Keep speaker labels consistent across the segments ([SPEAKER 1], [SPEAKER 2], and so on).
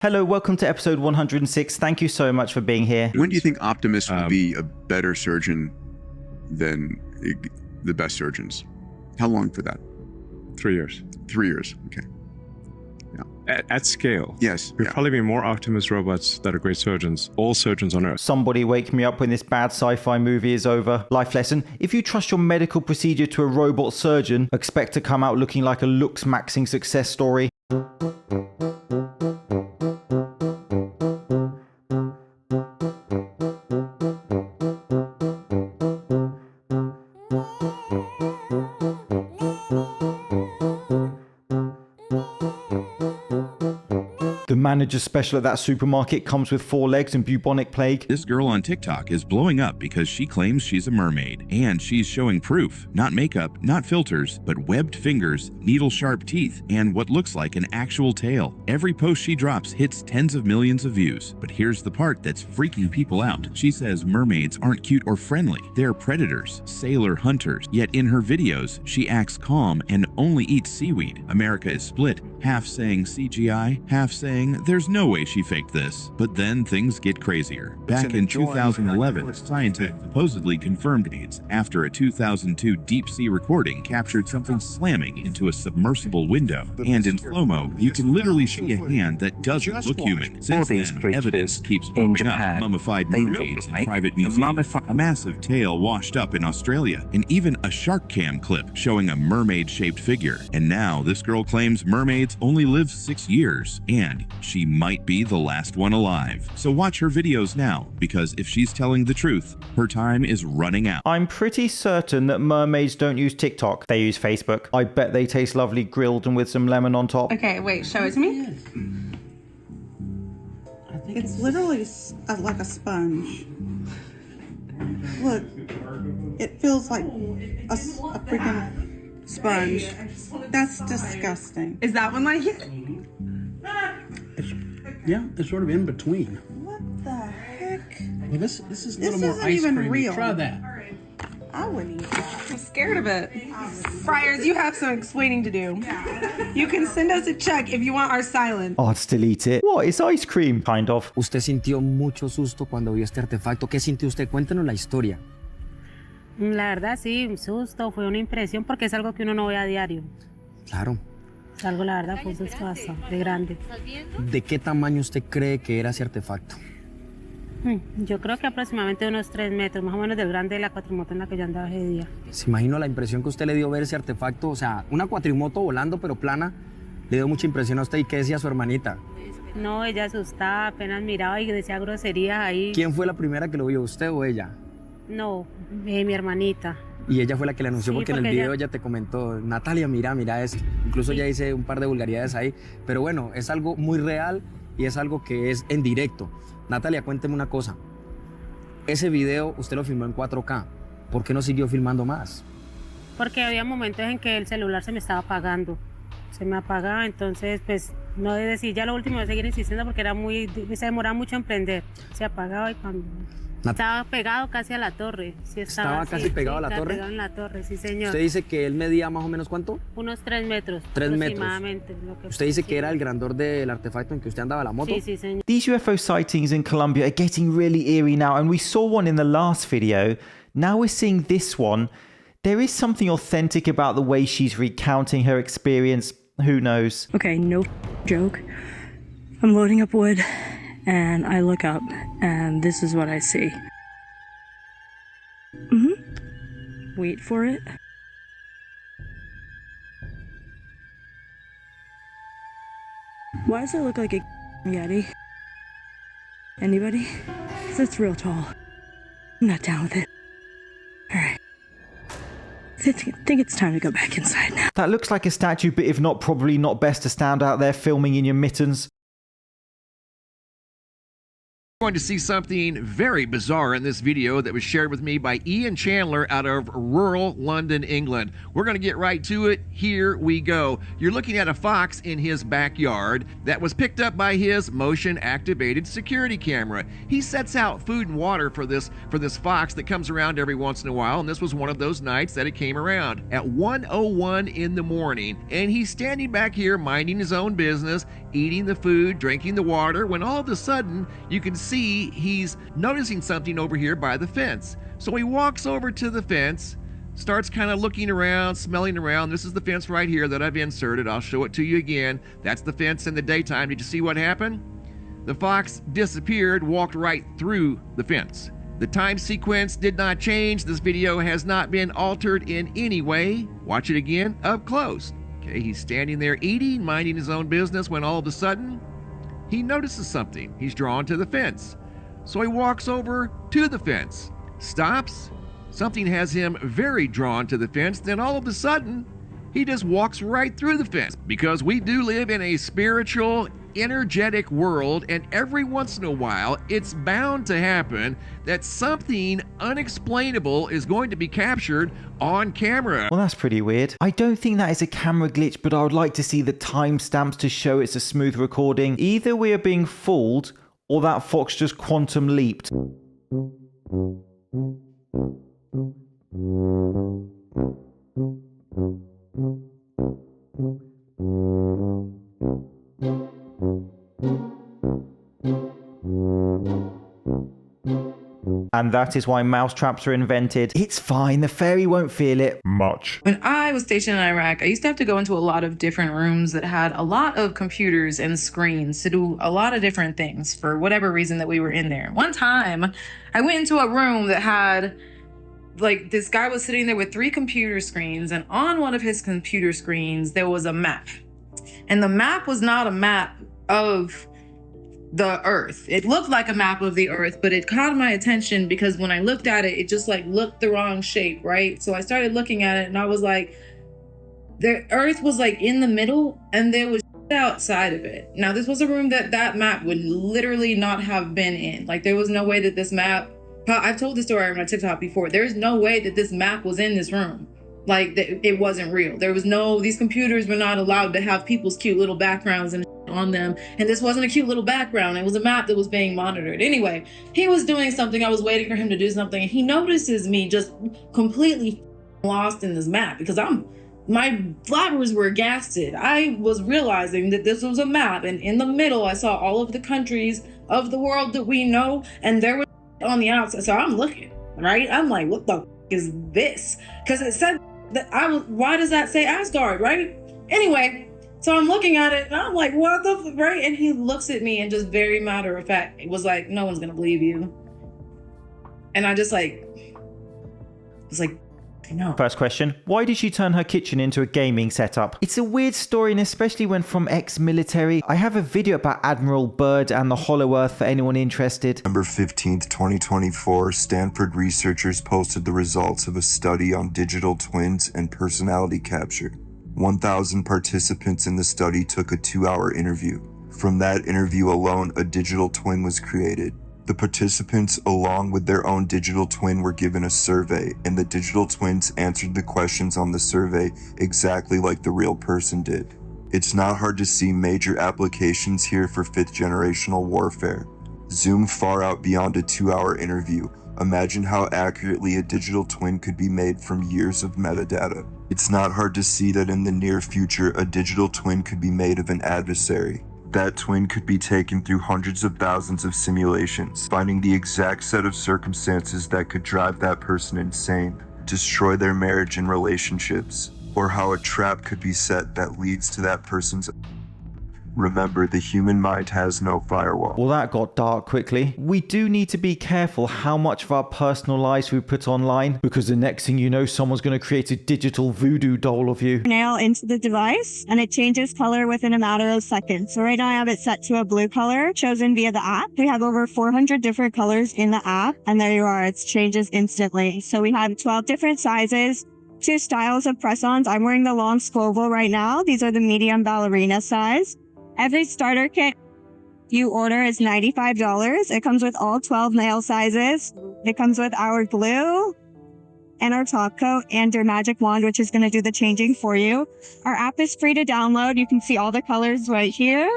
[SPEAKER 1] Hello, welcome to episode 106. Thank you so much for being here.
[SPEAKER 2] When do you think Optimus will be a better surgeon than the best surgeons? How long for that?
[SPEAKER 3] 3 years.
[SPEAKER 2] 3 years, okay. Yeah.
[SPEAKER 3] At scale.
[SPEAKER 2] Yes.
[SPEAKER 3] There'll probably be more Optimus robots that are great surgeons. All surgeons on Earth.
[SPEAKER 1] Somebody wake me up when this bad sci-fi movie is over. Life lesson: if you trust your medical procedure to a robot surgeon, expect to come out looking like a looks-maxing success story. The manager special at that supermarket comes with 4 legs and bubonic plague.
[SPEAKER 4] This girl on TikTok is blowing up because she claims she's a mermaid, and she's showing proof. Not makeup, not filters, but webbed fingers, needle-sharp teeth, and what looks like an actual tail. Every post she drops hits tens of millions of views. But here's the part that's freaking people out. She says mermaids aren't cute or friendly. They're predators, sailor hunters. Yet in her videos, she acts calm and only eats seaweed. America is split, half saying CGI, half saying there's no way she faked this. But then things get crazier. Back in 2011, scientists supposedly confirmed AIDS after a 2002 deep-sea recording captured something slamming into a submersible window. And in slow-mo, you can literally see a hand that doesn't look human. Since then, evidence keeps popping up. Mummified mermaids in private museums, a massive tail washed up in Australia, and even a shark cam clip showing a mermaid-shaped figure. And now this girl claims mermaids only live 6 years, and she might be the last one alive. So watch her videos now, because if she's telling the truth, her time is running out.
[SPEAKER 1] I'm pretty certain that mermaids don't use TikTok. They use Facebook. I bet they taste lovely grilled and with some lemon on top.
[SPEAKER 5] Okay, wait, show it to me.
[SPEAKER 6] It's literally like a sponge. Look, it feels like a freaking sponge. That's disgusting.
[SPEAKER 5] Is that one like it?
[SPEAKER 7] It's sort of in between.
[SPEAKER 6] What the heck?
[SPEAKER 7] Well, this is a little
[SPEAKER 6] This
[SPEAKER 7] more
[SPEAKER 6] isn't
[SPEAKER 7] ice
[SPEAKER 6] even
[SPEAKER 7] creamy.
[SPEAKER 6] real.
[SPEAKER 7] Try that.
[SPEAKER 6] I wouldn't eat that.
[SPEAKER 5] I'm scared of it. Friars, you have some explaining to do. You can send us a check if you want our silence.
[SPEAKER 1] Oh, I'd still eat it. What? It's ice cream. Kind of.
[SPEAKER 8] Usted sintió mucho susto cuando vio este artefacto. ¿Qué sintió usted? Cuéntenos la historia.
[SPEAKER 9] La verdad sí, un susto, fue una impresión porque es algo que uno no ve a diario.
[SPEAKER 8] Claro.
[SPEAKER 9] Es algo, la verdad, fue un susto bastante grande.
[SPEAKER 8] ¿De qué tamaño usted cree que era ese artefacto?
[SPEAKER 9] Yo creo que aproximadamente unos 3 metros, más o menos del grande de la cuatrimoto en la que yo andaba ese día.
[SPEAKER 8] Se imagino la impresión que usted le dio ver ese artefacto, o sea, una cuatrimoto volando pero plana, le dio mucha impresión a usted. ¿Y qué decía su hermanita?
[SPEAKER 9] No, ella asustada, apenas miraba y decía groserías ahí.
[SPEAKER 8] ¿Quién fue la primera que lo vio, usted o ella?
[SPEAKER 9] No, mi hermanita.
[SPEAKER 8] Y ella fue la que le anunció,
[SPEAKER 9] Sí,
[SPEAKER 8] porque en el
[SPEAKER 9] porque
[SPEAKER 8] video ella te comentó, Natalia, mira esto. Incluso ella dice un par de vulgaridades ahí, pero bueno, es algo muy real y es algo que es en directo. Natalia, cuénteme una cosa. Ese video usted lo filmó en 4K. ¿Por qué no siguió filmando más?
[SPEAKER 9] Porque había momentos en que el celular se me estaba apagando. Se me apagaba, entonces pues no de decir ya lo último de seguir insistiendo porque se demoraba mucho en prender. Se apagaba y cuando... Estaba pegado casi a la torre. Sí,
[SPEAKER 8] ¿Estaba casi pegado a la torre?
[SPEAKER 9] Pegado en la torre, sí señor.
[SPEAKER 8] ¿Usted dice que él medía más o menos cuánto?
[SPEAKER 9] Unos 3 metros.
[SPEAKER 8] 3 metros.
[SPEAKER 9] Aproximadamente.
[SPEAKER 8] ¿Usted dice que era el grandor del artefacto en que usted andaba la moto?
[SPEAKER 9] Sí, sí señor.
[SPEAKER 1] These UFO sightings in Colombia are getting really eerie now, and we saw one in the last video. Now we're seeing this one. There is something authentic about the way she's recounting her experience. Who knows?
[SPEAKER 10] Okay, no joke. I'm loading up wood, and I look up, and this is what I see. Wait for it. Why does it look like a Yeti? Anybody? 'Cause it's real tall. I'm not down with it. Alright. I think it's time to go back inside now.
[SPEAKER 1] That looks like a statue, but if not, probably not best to stand out there filming in your mittens.
[SPEAKER 11] Going to see something very bizarre in this video that was shared with me by Ian Chandler out of rural London, England. We're going to get right to it. Here we go. You're looking at a fox in his backyard that was picked up by his motion-activated security camera. He sets out food and water for this fox that comes around every once in a while, and this was one of those nights that it came around at 1:01 in the morning. And he's standing back here minding his own business, eating the food, drinking the water, when all of a sudden you can see he's noticing something over here by the fence. So he walks over to the fence, starts kind of looking around, smelling around. This is the fence right here that I've inserted. I'll show it to you again. That's the fence in the daytime. Did you see what happened? The fox disappeared, walked right through the fence. The time sequence did not change. This video has not been altered in any way. Watch it again up close. Okay, he's standing there eating, minding his own business, when all of a sudden he notices something. He's drawn to the fence. So he walks over to the fence, stops. Something has him very drawn to the fence. Then all of a sudden, he just walks right through the fence. Because we do live in a spiritual, energetic world, and every once in a while, it's bound to happen that something unexplainable is going to be captured on camera.
[SPEAKER 1] Well, that's pretty weird. I don't think that is a camera glitch, but I would like to see the timestamps to show it's a smooth recording. Either we are being fooled, or that fox just quantum leaped. And that is why mouse traps are invented. It's fine, the fairy won't feel it much.
[SPEAKER 12] When I was stationed in Iraq, I used to have to go into a lot of different rooms that had a lot of computers and screens to do a lot of different things for whatever reason that we were in there. One time, I went into a room that had, like, this guy was sitting there with 3 computer screens, and on one of his computer screens, there was a map. And the map was not a map of the earth. It looked like a map of the earth, but it caught my attention because when I looked at it, it just like looked the wrong shape, right? So I started looking at it and I was like, the earth was like in the middle and there was outside of it. Now this was a room that map would literally not have been in. Like there was no way that this map, I've told this story on my TikTok before, there's no way that this map was in this room. Like it wasn't real. There was no, these computers were not allowed to have people's cute little backgrounds and on them. And this wasn't a cute little background. It was a map that was being monitored. Anyway, he was doing something. I was waiting for him to do something. And he notices me just completely lost in this map because my flappers were gasted. I was realizing that this was a map. And in the middle, I saw all of the countries of the world that we know. And there was on the outside. So I'm looking, right? I'm like, what the is this? Because it said that why does that say Asgard, right? Anyway, so I'm looking at it and I'm like, what the right? And he looks at me and just very matter of fact, it was like, no one's gonna believe you. And I just like, was like, no.
[SPEAKER 1] First question, why did she turn her kitchen into a gaming setup? It's a weird story, and especially when from ex-military. I have a video about Admiral Byrd and the Hollow Earth for anyone interested.
[SPEAKER 13] November 15th, 2024, Stanford researchers posted the results of a study on digital twins and personality capture. 1,000 participants in the study took a 2-hour interview. From that interview alone, a digital twin was created. The participants, along with their own digital twin, were given a survey, and the digital twins answered the questions on the survey exactly like the real person did. It's not hard to see major applications here for 5th generational warfare. Zoom far out beyond a 2-hour interview. Imagine how accurately a digital twin could be made from years of metadata. It's not hard to see that in the near future, a digital twin could be made of an adversary. That twin could be taken through hundreds of thousands of simulations, finding the exact set of circumstances that could drive that person insane, destroy their marriage and relationships, or how a trap could be set that leads to that person's. Remember, the human mind has no firewall.
[SPEAKER 1] Well, that got dark quickly. We do need to be careful how much of our personal lives we put online, because the next thing you know, someone's going to create a digital voodoo doll of you.
[SPEAKER 10] Nail into the device and it changes color within a matter of seconds. So right now I have it set to a blue color chosen via the app. We have over 400 different colors in the app, and there you are. It changes instantly. So we have 12 different sizes, 2 styles of press-ons. I'm wearing the long swivel right now. These are the medium ballerina size. Every starter kit you order is $95. It comes with all 12 nail sizes. It comes with our glue and our top coat and your magic wand, which is going to do the changing for you. Our app is free to download. You can see all the colors right here.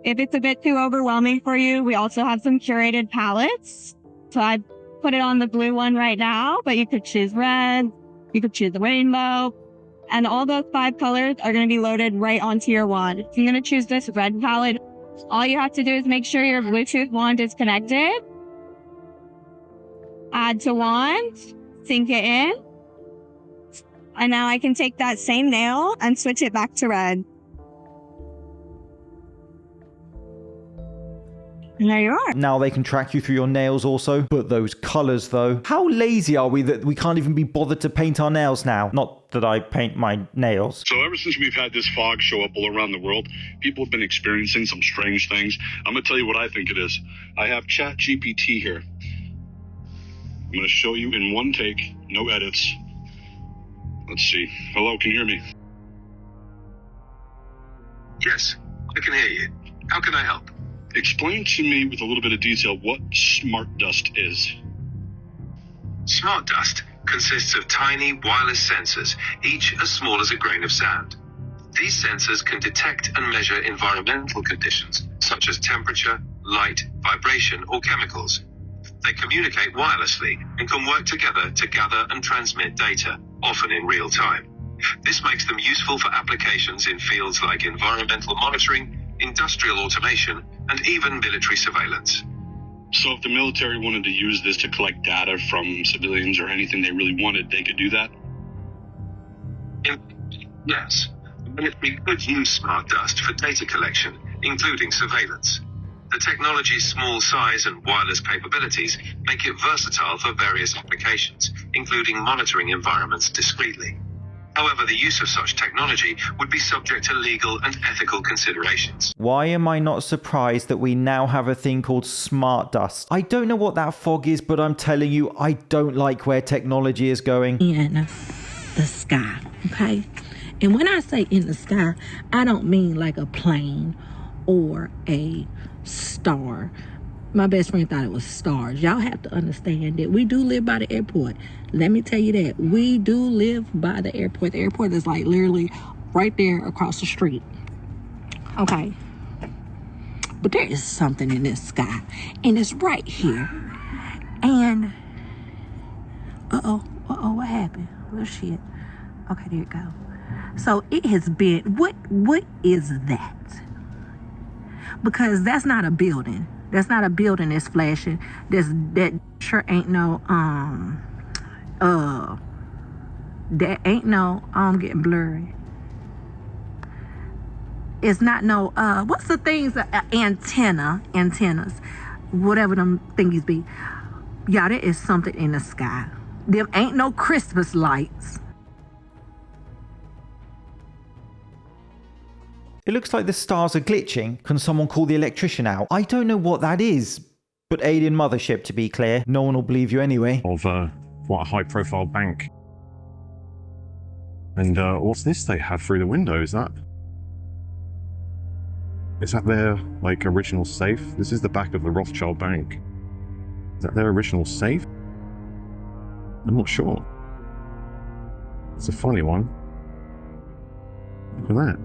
[SPEAKER 10] If it's a bit too overwhelming for you, we also have some curated palettes. So I put it on the blue one right now, but you could choose red. You could choose the rainbow. And all those 5 colors are going to be loaded right onto your wand. If you're going to choose this red palette, all you have to do is make sure your Bluetooth wand is connected. Add to wand, sync it in. And now I can take that same nail and switch it back to red. And there you are.
[SPEAKER 1] Now they can track you through your nails also. But those colors though. How lazy are we that we can't even be bothered to paint our nails now? Not that I paint my nails.
[SPEAKER 14] So ever since we've had this fog show up all around the world, people have been experiencing some strange things. I'm going to tell you what I think it is. I have ChatGPT here. I'm going to show you in one take, no edits. Let's see. Hello, can you hear me?
[SPEAKER 15] Yes, I can hear you. How can I help?
[SPEAKER 14] Explain to me with a little bit of detail what smart dust is.
[SPEAKER 15] Smart dust consists of tiny wireless sensors, each as small as a grain of sand. These sensors can detect and measure environmental conditions, such as temperature, light, vibration, or chemicals. They communicate wirelessly and can work together to gather and transmit data, often in real time. This makes them useful for applications in fields like environmental monitoring, industrial automation, and even military surveillance.
[SPEAKER 14] So if the military wanted to use this to collect data from civilians or anything they really wanted, they could do that?
[SPEAKER 15] Yes, the military could use smart dust for data collection, including surveillance. The technology's small size and wireless capabilities make it versatile for various applications, including monitoring environments discreetly. However, the use of such technology would be subject to legal and ethical considerations.
[SPEAKER 1] Why am I not surprised that we now have a thing called smart dust? I don't know what that fog is, but I'm telling you, I don't like where technology is going.
[SPEAKER 16] In the sky, okay? And when I say in the sky, I don't mean like a plane or a star. My best friend thought it was stars. Y'all have to understand that we do live by the airport. Let me tell you that. We do live by the airport. The airport is like literally right there across the street. Okay. But there is something in this sky. And it's right here. And what happened? Oh shit. Okay, there it go. So it has been, what is that? Because that's not a building. That's not a building that's flashing. That sure ain't no, that ain't no, I'm getting blurry. It's not no, what's the things, antennas, whatever them thingies be. Y'all, there is something in the sky. There ain't no Christmas lights.
[SPEAKER 1] It looks like the stars are glitching. Can someone call the electrician out? I don't know what that is. But alien Mothership, to be clear. No one will believe you anyway.
[SPEAKER 3] Of quite a high-profile bank. And what's this they have through the window? Is that their, like, original safe? This is the back of the Rothschild bank. Is that their original safe? I'm not sure. It's a funny one. Look at that.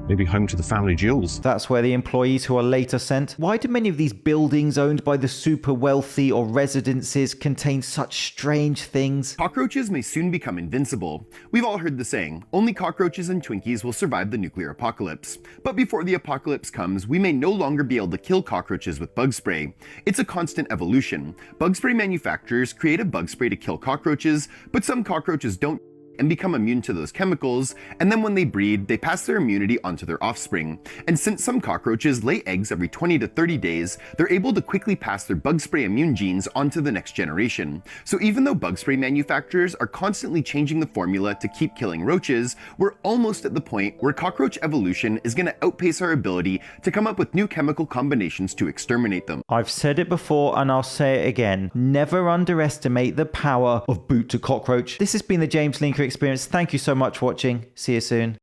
[SPEAKER 3] Maybe home to the family jewels.
[SPEAKER 1] That's where the employees who are later sent. Why do many of these buildings owned by the super wealthy or residences contain such strange things?
[SPEAKER 17] Cockroaches may soon become invincible. We've all heard the saying, only cockroaches and Twinkies will survive the nuclear apocalypse. But before the apocalypse comes, we may no longer be able to kill cockroaches with bug spray. It's a constant evolution. Bug spray manufacturers create a bug spray to kill cockroaches, but some cockroaches don't and become immune to those chemicals, and then when they breed, they pass their immunity onto their offspring. And since some cockroaches lay eggs every 20 to 30 days, they're able to quickly pass their bug spray immune genes onto the next generation. So even though bug spray manufacturers are constantly changing the formula to keep killing roaches, we're almost at the point where cockroach evolution is going to outpace our ability to come up with new chemical combinations to exterminate them.
[SPEAKER 1] I've said it before and I'll say it again. Never underestimate the power of boot to cockroach. This has been the James Linker Experience. Thank you so much for watching. See you soon.